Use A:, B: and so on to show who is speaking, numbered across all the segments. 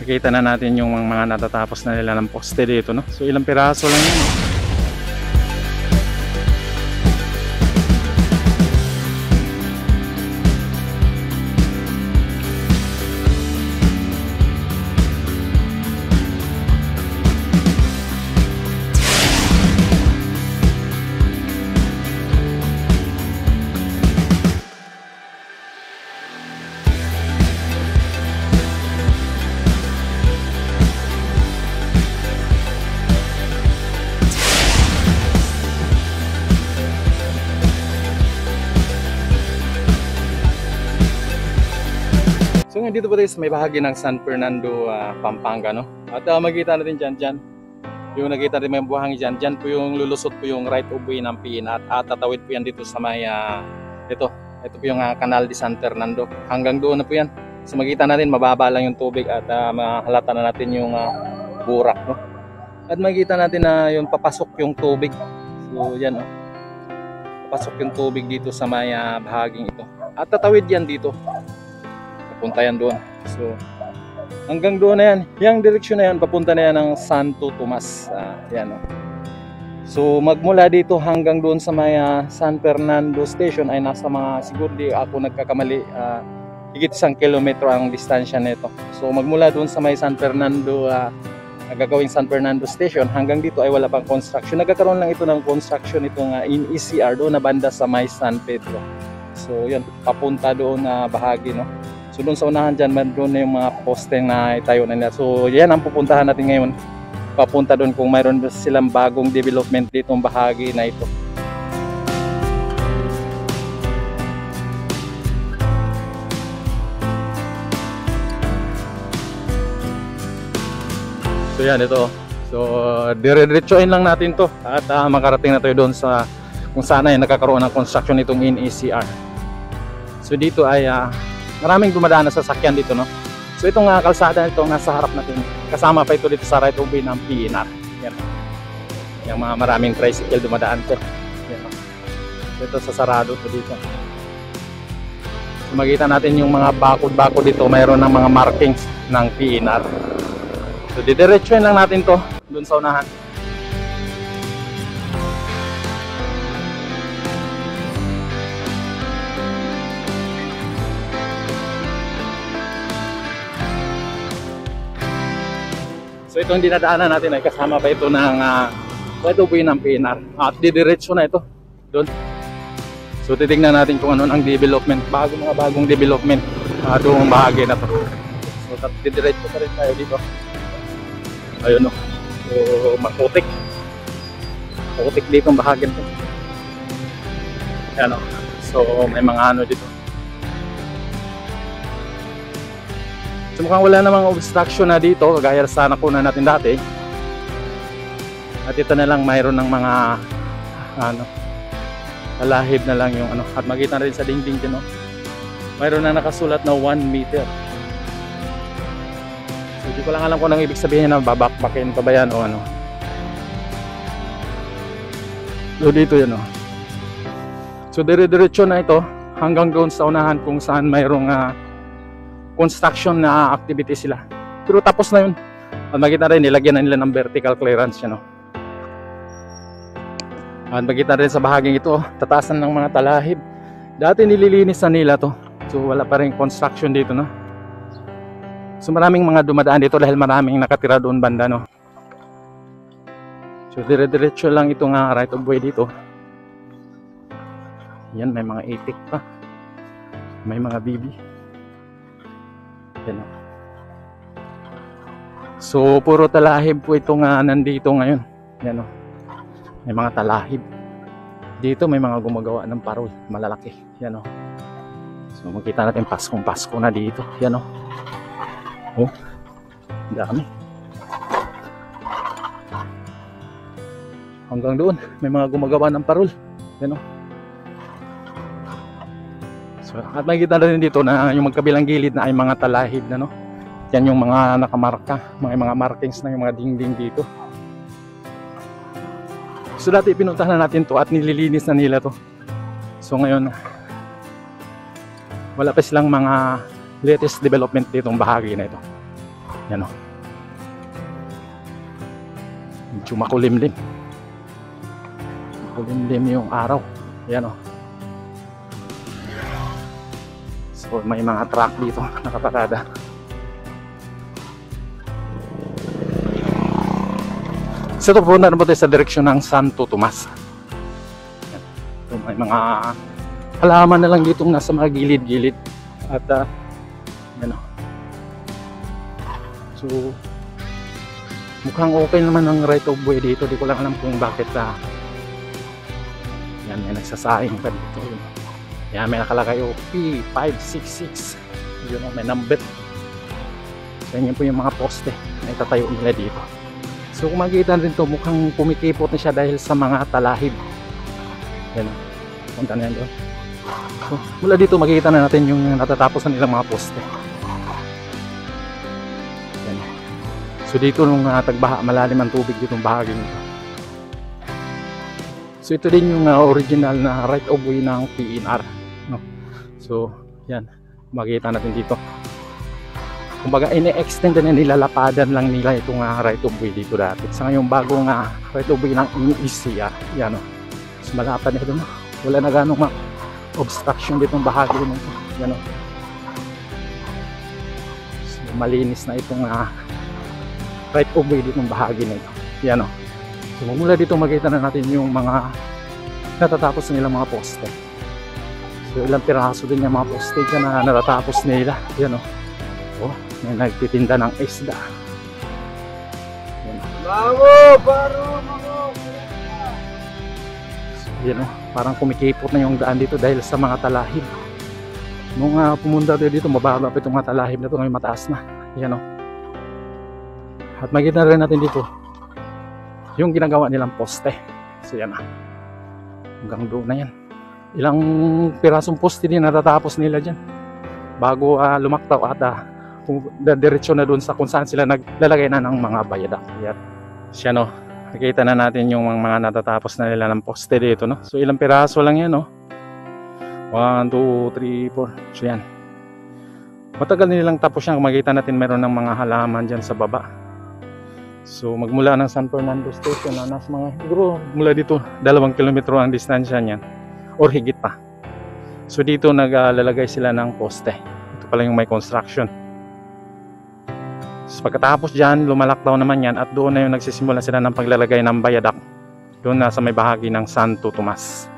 A: Nakita na natin yung mga natatapos na nila ng poste dito, no? So ilang piraso lang yun, no? So ngayon dito po tayo sa may bahagi ng San Fernando, Pampanga, no? At makikita natin dyan, yung nakita natin may buhangin dyan po yung lulusot po yung right of way ng PNR at tatawid po yan dito sa may, ito po yung Canal de San Fernando. Hanggang doon na po yan. So makikita natin mababa lang yung tubig at mahalata na natin yung burak, no? At makikita natin na yung papasok yung tubig. So yan, no? Papasok yung tubig dito sa may bahaging ito. At tatawid yan dito. Papunta yan doon. So hanggang doon na yan. Yung direksyon na yan, papunta na yan ng Santo Tomas. Yan, no? So magmula dito hanggang doon sa may San Fernando Station ay nasa mga, siguro di ako nagkakamali, higit 1 kilometro ang distansya nito. So magmula doon sa may San Fernando, gagawing San Fernando Station, hanggang dito ay wala pang construction. Nagkakaroon lang ito ng construction itong ECR doon na banda sa may San Pedro. So yun, papunta doon na bahagi, no? So doon sa unahan dyan, doon na yung mga poste na itayo na nila. So yan ang pupuntahan natin ngayon. Papunta doon kung mayroon silang bagong development ditong bahagi na ito. So yan, ito. So dire-diretsuin lang natin to at makarating na tayo doon sa kung saan ay nakakaroon ng construction itong NECR. So dito ay maraming dumadaan na sasakyan dito, no? So itong kalsada nito nasa harap natin, kasama pa ito dito sa right of way ng PNR. Yan. Yung mga maraming tricycle dumadaan to. Yan. Ito sa sarado to dito. So makita natin yung mga bakod-bakod dito, mayroon ng mga markings ng PNR. So didiretsuin lang natin to dun sa unahan. So itong dinadaanan natin ay kasama pa ito ng right of way ng PNR. At didiretso na ito doon. So titignan natin kung ano ang development, mga bagong development doong bahagi na to. So didiretso pa rin tayo dito. Ayun, no. So maputik. Maputik dito ang bahagi nito. Yan, no. So may mga ano dito. So mukhang wala namang obstruction na dito kagaya sa nakunan natin dati. At ito na lang mayroon ng mga talahib na lang yung ano. At makita na rin sa dingding din, no? Mayroon na nakasulat na 1 meter. So hindi ko lang alam kung anong ibig sabihin na babakbakin pa ba yan o ano. So dito yan, no? So dire-diretso na ito hanggang doon sa unahan kung saan mayroong construction na activity sila. Pero tapos na yun. At makita rin, nilagyan na nila ng vertical clearance yan, no? At makita rin sa bahaging ito, tatasan ng mga talahib. Dati nililinis na nila to. So wala pa rin construction dito, no? So maraming mga dumadaan dito dahil maraming nakatira doon banda, no? So dire-diretso lang ito nga right of way dito. Yan, may mga itik pa. May mga bibi. Yan. So puro talahib po ito nga nandito ngayon. Yan, o. May mga talahib. Dito may mga gumagawa ng parol malalaki. Yan, o. So makita natin Paskong-Pasko na dito. Yan, o. Oh, dami. Hanggang doon may mga gumagawa ng parol. Yan, o. At makikita na rin dito na yung magkabilang gilid na ay mga talahib na, no? Yan yung mga nakamarka, mga markings na yung mga dingding dito. So dati pinuntahan na natin to at nililinis na nila to. So ngayon wala pa silang mga latest development ditong bahagi na ito. Yan o. Medyo makulimlim. Makulimlim yung araw. Yan o. So may mga truck dito nakaparada. So ito po na po tayo sa direksyon ng Santo Tomas. So, may mga halaman na lang dito nasa mga gilid-gilid. At yan o. So mukhang okay naman ang right of way dito. Di ko lang alam kung bakit yan, may nagsasaing pa dito. Yan, may nakalagay P566. Yun, may number. So yan po yung mga poste na itatayo nila dito. So kung makikita rin to, mukhang pumikipot na siya dahil sa mga talahib. Yan, punta na yan doon. So mula dito makikita na natin yung natatapos na nilang mga poste. Yan. So dito nung tagbaha, malalim ang tubig dito ng bahagi nito. So ito din yung original na right of way ng PNR, no? So yan, makikita natin dito. Kumbaga ini-extend na nilalapadan lang nila itong right of way dito dati. Sa ngayon bagong right of way ng NEC, yan o. So malapad na ito, no? Wala na ganong obstruction dito ng bahagi nito. Yan o. So malinis na itong right of way dito ng bahagi nito. Yan o. So mula dito makita na natin yung mga natatapos na nilang mga poste. So ilang piraso din yung mga poste dyan na natatapos nila. Yan o. Oh, may nagtitinda ng isda. Yan o. So, yan o. Parang kumikipot na yung daan dito dahil sa mga talahib. Nung pumunta tayo dito, mababa pa itong mga talahib na ito. Ngayon mataas na. Yan o. At makita rin natin dito yung ginagawa nilang poste. So yan na. Hanggang doon na yan. Ilang pirasong poste din natatapos nila dyan bago lumaktaw at diretso na doon sa kung saan sila naglalagay na ng mga bayadak. Yan. Siya no. Nakita na natin yung mga natatapos na nila ng poste dito, no. So ilang piraso lang yan, no. 1, 2, 3, 4. So yan. Matagal nilang tapos yan. Makita natin meron ng mga halaman dyan sa baba. So magmula ng San Fernando Station na nasa mga siguro mula dito 2 kilometro ang distansya niyan or higit pa. So dito naglalagay sila ng poste. Ito pala yung may construction. So pagkatapos diyan lumalaktaw naman yan at doon na yung nagsisimula sila ng paglalagay ng bayadak. Doon na sa may bahagi ng Santo Tomas.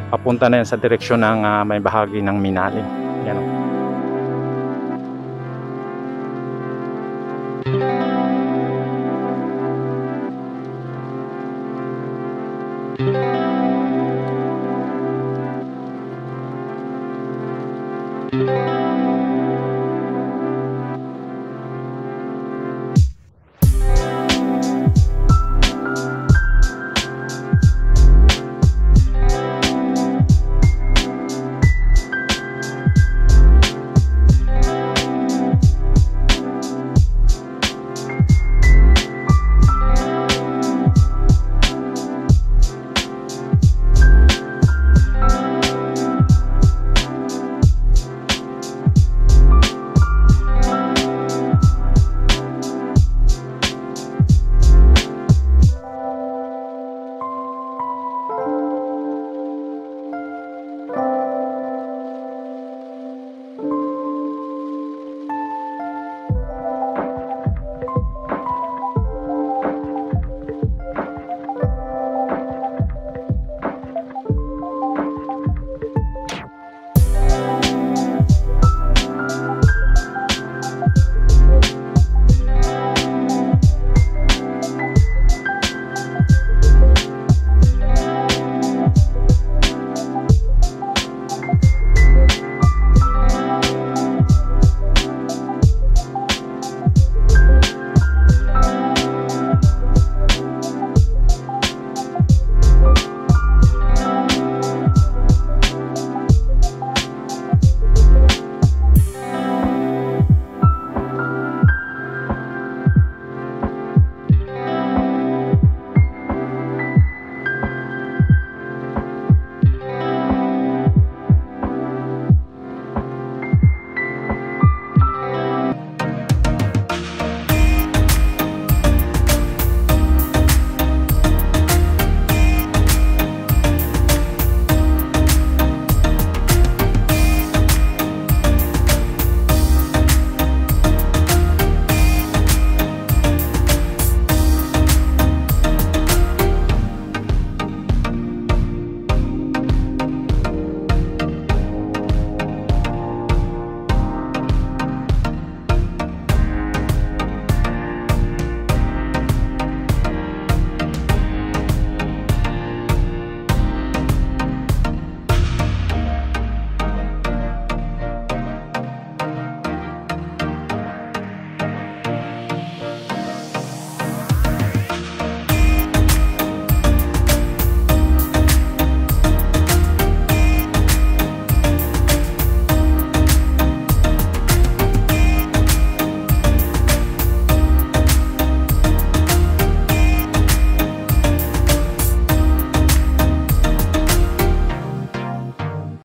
A: Papunta na yan sa direksyon ng may bahagi ng Minaling. Yan o.